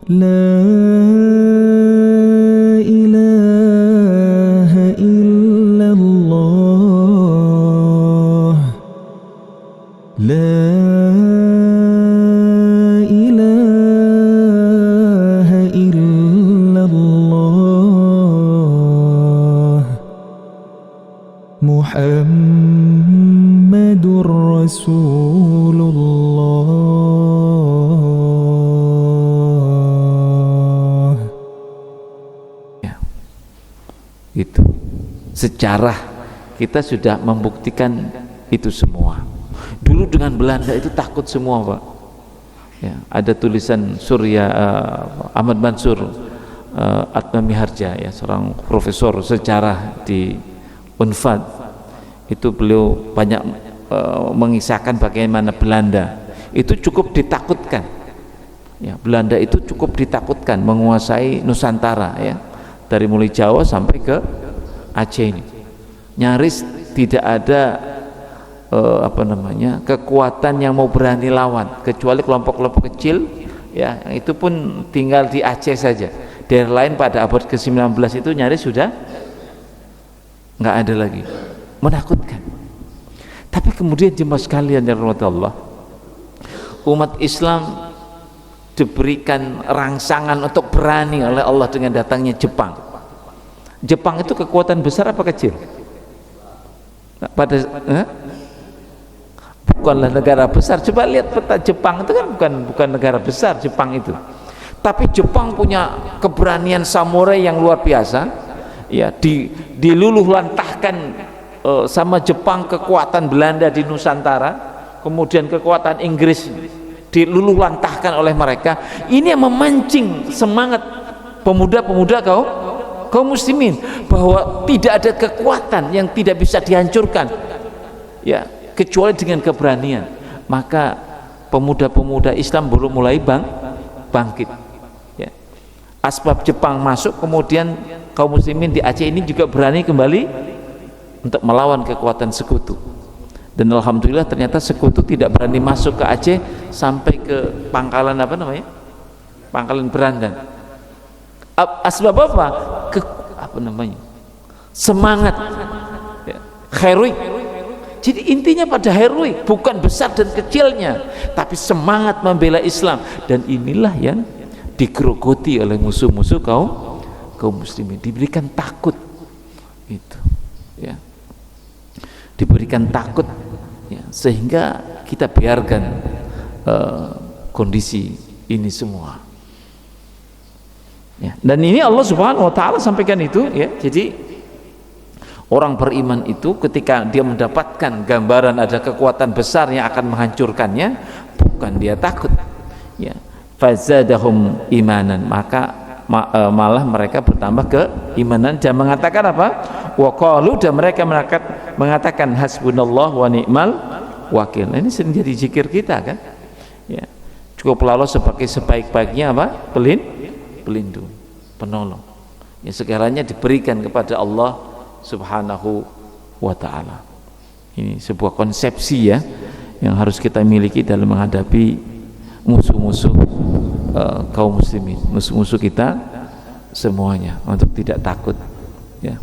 لا إله إلا الله لا إله إلا الله محمد رسول الله. Itu sejarah kita sudah membuktikan itu semua. Dulu dengan Belanda itu takut semua, Pak. Ya, ada tulisan Surya Ahmad Mansur Atmamiharja, ya, seorang profesor sejarah di Unpad. Itu beliau banyak mengisahkan bagaimana Belanda itu cukup ditakutkan. Ya, Belanda itu cukup ditakutkan menguasai Nusantara, ya. Dari mulai Jawa sampai ke Aceh ini nyaris tidak ada kekuatan yang mau berani lawan kecuali kelompok-kelompok kecil, ya, yang itu pun tinggal di Aceh saja. Daerah lain pada abad ke-19 itu nyaris sudah nggak ada lagi, menakutkan. Tapi kemudian jemaah sekalian yang dirahmati Allah, umat Islam diberikan rangsangan untuk berani oleh Allah dengan datangnya Jepang. Jepang itu kekuatan besar apa kecil? Bukanlah negara besar. Coba lihat peta Jepang itu kan bukan negara besar Jepang itu. Tapi Jepang punya keberanian samurai yang luar biasa. Ya, diluluh lantahkan sama Jepang kekuatan Belanda di Nusantara, kemudian kekuatan Inggris diluluh lantahkan oleh mereka. Ini yang memancing semangat pemuda-pemuda kaum muslimin bahwa tidak ada kekuatan yang tidak bisa dihancurkan, ya, kecuali dengan keberanian. Maka pemuda-pemuda Islam baru mulai bangkit, ya. Asbab Jepang masuk, kemudian kaum muslimin di Aceh ini juga berani kembali untuk melawan kekuatan sekutu. Dan alhamdulillah ternyata sekutu tidak berani masuk ke Aceh sampai ke Pangkalan Pangkalan Berandan. Asbab apa? Semangat, ya, heroik. Jadi intinya pada heroik, bukan besar dan kecilnya, tapi semangat membela Islam. Dan inilah yang digerogoti oleh musuh-musuh kaum muslimin. Diberikan takut, itu, ya, diberikan takut, ya, sehingga kita biarkan kondisi ini semua, ya. Dan ini Allah Subhanahu wa taala sampaikan itu, ya. Jadi orang beriman itu ketika dia mendapatkan gambaran ada kekuatan besar yang akan menghancurkannya, bukan dia takut, ya, fazadahum imanan, maka malah mereka bertambah keimanan dan mengatakan apa? Wa qalu, dan mereka mengatakan hasbunallah wa ni'mal wakil. Ini sering jadi zikir kita, kan, ya. Cukuplah Allah sebagai sebaik-baiknya apa? Pelindung, penolong. Ya, segalanya diberikan kepada Allah Subhanahu wa ta'ala. Ini sebuah konsepsi, ya, yang harus kita miliki dalam menghadapi musuh-musuh kaum muslimin, musuh-musuh kita semuanya, untuk tidak takut, ya.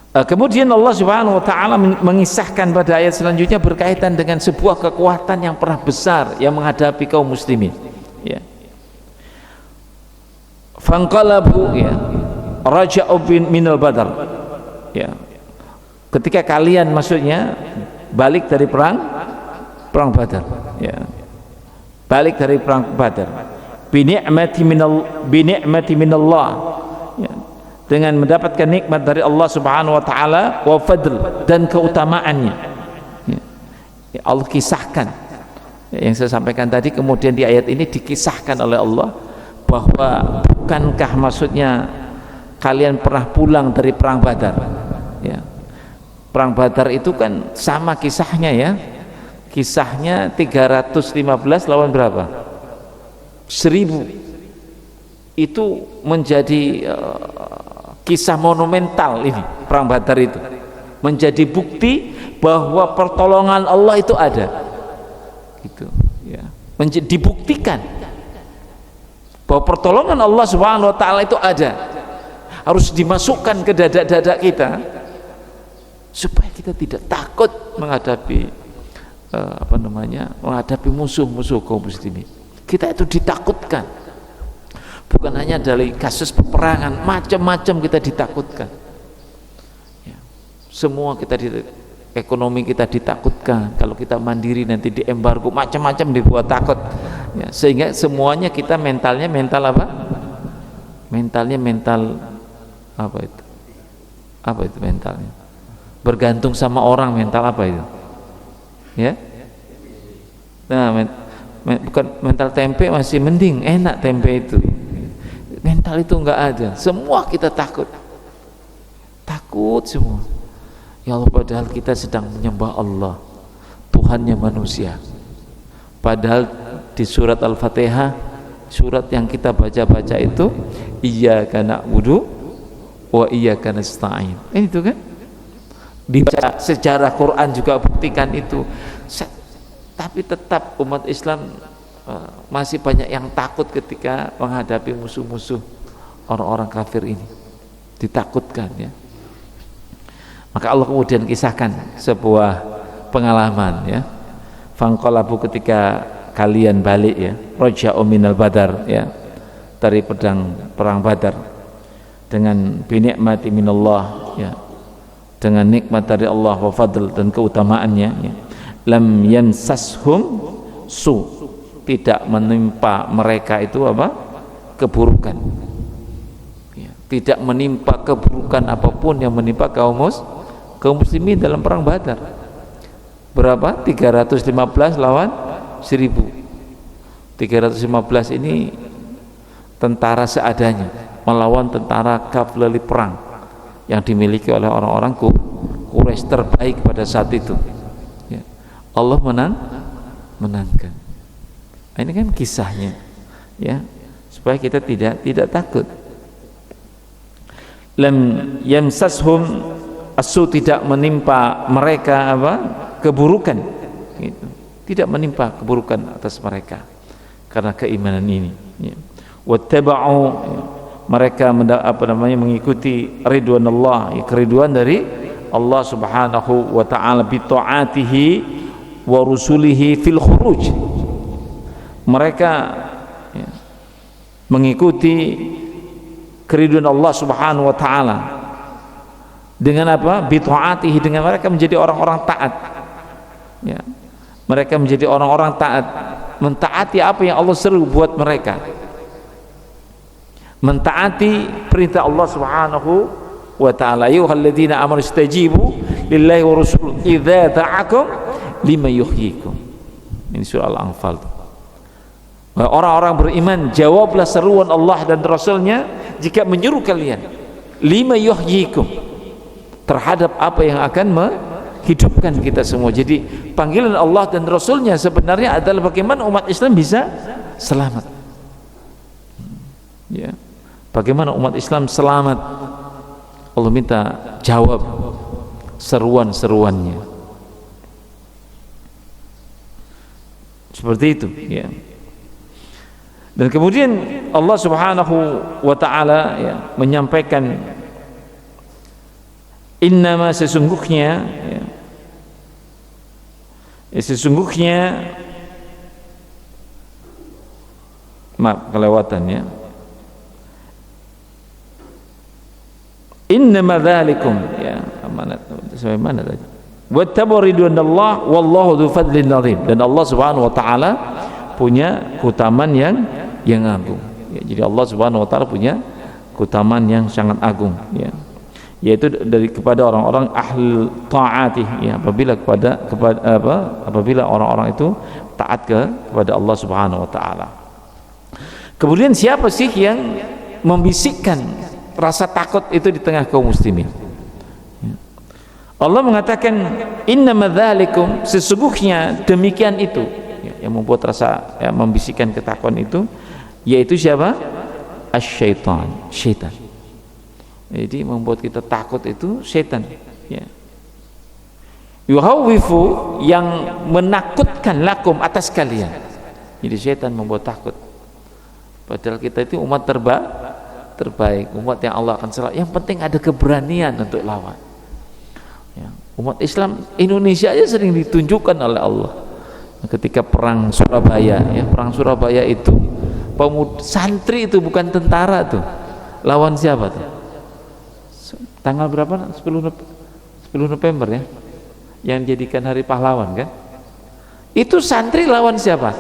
Kemudian Allah Subhanahu wa taala mengisahkan pada ayat selanjutnya berkaitan dengan sebuah kekuatan yang pernah besar yang menghadapi kaum muslimin, ya. Fanqalabu, ya, raja'u minal badar, ya. Ketika kalian maksudnya balik dari perang Badar, ya. Balik dari perang Badar bi ni'mati minallah, ya, dengan mendapatkan nikmat dari Allah Subhanahu wa taala, wa fadl, dan keutamaannya, ya. Ya, Allah kisahkan, ya, yang saya sampaikan tadi, kemudian di ayat ini dikisahkan oleh Allah bahwa bukankah maksudnya kalian pernah pulang dari perang Badar, ya. Perang Badar itu kan sama kisahnya, ya. Kisahnya 315 lawan berapa? 1000. Itu menjadi kisah monumental, ini perang Badar itu menjadi bukti bahwa pertolongan Allah itu ada, gitu, ya, dibuktikan bahwa pertolongan Allah Subhanahu wa taala itu ada, harus dimasukkan ke dada-dada kita supaya kita tidak takut menghadapi menghadapi musuh-musuh kaum muslimin. Kita itu ditakutkan, bukan hanya dari kasus peperangan, macam-macam kita ditakutkan ya. Semua kita ekonomi kita ditakutkan, kalau kita mandiri nanti diembargo, macam-macam dibuat takut ya. Sehingga semuanya kita mentalnya mental apa? Mentalnya mental apa itu? Apa itu mentalnya? Bergantung sama orang, mental apa itu? Ya? Nah, bukan mental tempe, masih mending, enak tempe itu. Mental itu enggak ada. Semua kita takut semua ya Allah, padahal kita sedang menyembah Allah, Tuhannya manusia. Padahal di surat Al-Fatihah, surat yang kita baca-baca itu, iyyaka na'budu wa iyyaka nasta'in. Itu kan dibaca sejarah Quran juga buktikan itu. Tapi tetap umat Islam masih banyak yang takut ketika menghadapi musuh-musuh orang-orang kafir ini, ditakutkan ya. Maka Allah kemudian kisahkan sebuah pengalaman ya. Fangqalabu, ketika kalian balik ya, raja'u minal badar ya, dari perang Badar, dengan binikmati minallah ya, dengan nikmat dari Allah wa fadl dan keutamaannya ya. Lam yamsashum su, tidak menimpa mereka itu apa? Keburukan ya. Tidak menimpa keburukan apapun yang menimpa kaum muslimin dalam perang Badar. Berapa? 315 lawan 1000. 315 ini tentara seadanya melawan tentara kavaleri perang yang dimiliki oleh orang-orang Quraisy terbaik pada saat itu ya. Allah menangkan. Ini kan kisahnya ya, supaya kita tidak takut. Lam yamsashum asu, tidak menimpa mereka apa? Keburukan gitu. Tidak menimpa keburukan atas mereka karena keimanan ini ya. Wattaba'u, mereka mengikuti ridwan Allah ya, keriduan dari Allah Subhanahu wa ta'ala, bi ta'atihi wa rusulihi fil khuruj. Mereka ya, mengikuti keriduan Allah Subhanahu wa ta'ala dengan apa? Bi ta'atihi, dengan mereka menjadi orang-orang taat ya. Mereka menjadi orang-orang taat, mentaati apa yang Allah seru buat mereka, mentaati perintah Allah Subhanahu wa ta'ala. Ayyuhalladzina amanu istajibu lillahi wa rasul idza ta'akum lima yuhyikum. Ini surah Al-Anfal. Orang-orang beriman, jawablah seruan Allah dan Rasulnya jika menyuruh kalian lima yuhyikum, terhadap apa yang akan menghidupkan kita semua. Jadi panggilan Allah dan Rasulnya sebenarnya adalah bagaimana umat Islam bisa selamat ya. Bagaimana umat Islam selamat, Allah minta jawab seruan-seruannya seperti itu ya. Dan kemudian Allah Subhanahu wa ta'ala ya, menyampaikan innama, sesungguhnya ya, sesungguhnya, maaf kelewatan ya, innama dzalikum ya, amanat sampai mana tadi, wattabu ridwanallah wallahu dzu fadlin azim. Dan Allah Subhanahu wa ta'ala punya keutamaan yang agung ya. Jadi Allah Subhanahu wa ta'ala punya keutamaan yang sangat agung ya, yaitu kepada orang-orang ahli taati ya, apabila orang-orang itu taat kepada Allah Subhanahu wa ta'ala. Kemudian siapa sih yang membisikkan rasa takut itu di tengah kaum muslimin ya. Allah mengatakan innama dzalikum, sesungguhnya demikian itu ya, yang membuat rasa ya, membisikkan ketakutan itu, yaitu siapa? Asy-syaitan, syaitan. Jadi membuat kita takut itu setan ya. Yuhawwifu, yang menakutkan lakum, atas kalian. Jadi setan membuat takut. Padahal kita itu umat terbaik, umat yang Allah akan selamat. Yang penting ada keberanian untuk lawan. Ya, umat Islam Indonesia aja sering ditunjukkan oleh Allah. Ketika perang Surabaya, ya, perang Surabaya itu santri itu bukan tentara tuh. Lawan siapa tuh? Tanggal berapa? 10 November ya. Yang jadikan hari pahlawan kan? Itu santri lawan siapa?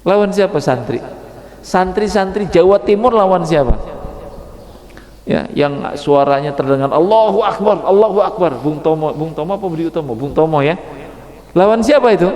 Lawan siapa santri? Santri-santri Jawa Timur lawan siapa? Ya, yang suaranya terdengar Allahu Akbar, Allahu Akbar. Bung Tomo apa Budi Utomo? Bung Tomo ya. Lawan siapa itu?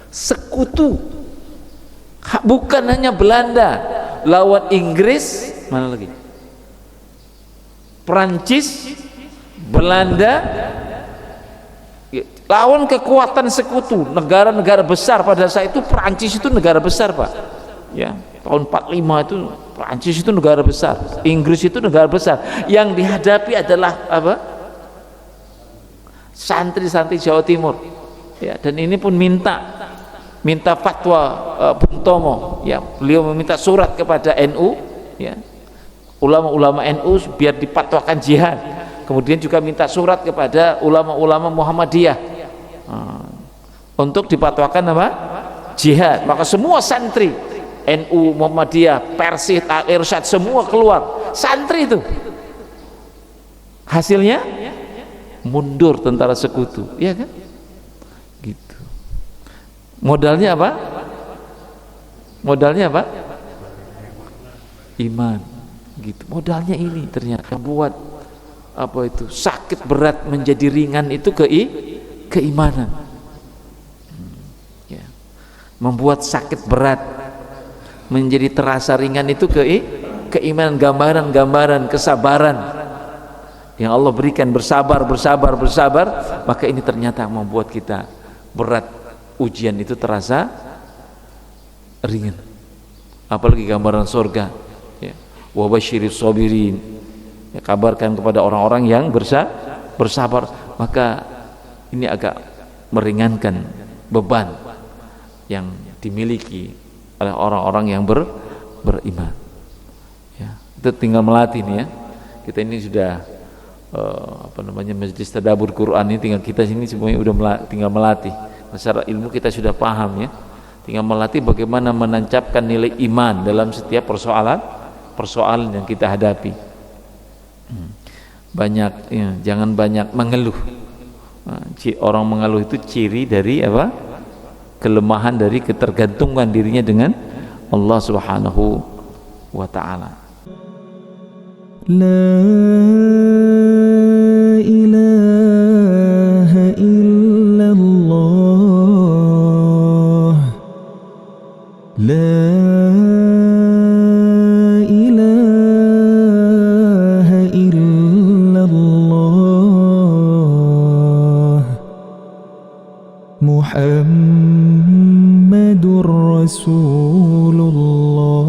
Sekutu. Bukan hanya Belanda, lawan Inggris, mana lagi? Prancis, Belanda, lawan kekuatan sekutu, negara-negara besar. Pada saat itu Prancis itu negara besar, Pak. Ya, tahun 45 itu Prancis itu negara besar, Inggris itu negara besar. Yang dihadapi adalah apa? Santri-santri Jawa Timur. Ya, dan ini pun minta fatwa Bung Tomo. Ya, beliau meminta surat kepada NU, ya, ulama-ulama NU biar dipatwakan jihad. Kemudian juga minta surat kepada ulama-ulama Muhammadiyah untuk dipatwakan apa? Jihad. Maka semua santri NU, Muhammadiyah, Persis, Irsyad semua keluar. Santri itu. Hasilnya mundur tentara sekutu, ya kan? Gitu. Modalnya apa? Modalnya apa? Iman. Gitu. Modalnya ini ternyata buat apa itu sakit berat menjadi ringan itu keimanan. Ya. Membuat sakit berat menjadi terasa ringan itu keimanan, gambaran-gambaran kesabaran yang Allah berikan. Bersabar, maka ini ternyata membuat kita berat, ujian itu terasa ringan. Apalagi gambaran surga, ya. Wa basyiris sabirin, ya, kabarkan kepada orang-orang yang bersabar, maka ini agak meringankan beban yang dimiliki oleh orang-orang yang beriman. Ya, itu tinggal melatih nih ya. Kita ini sudah majelis tadabbur Quran ini, tinggal kita sini semuanya udah tinggal melatih. Secara ilmu kita sudah paham ya. Tinggal melatih bagaimana menancapkan nilai iman dalam setiap persoalan yang kita hadapi. Banyak ya, jangan banyak mengeluh. Orang mengeluh itu ciri dari apa? Kelemahan dari ketergantungan dirinya dengan Allah Subhanahu wa ta'ala. La ilaha illallah, la ilaha illallah, Muhammadur Rasulullah.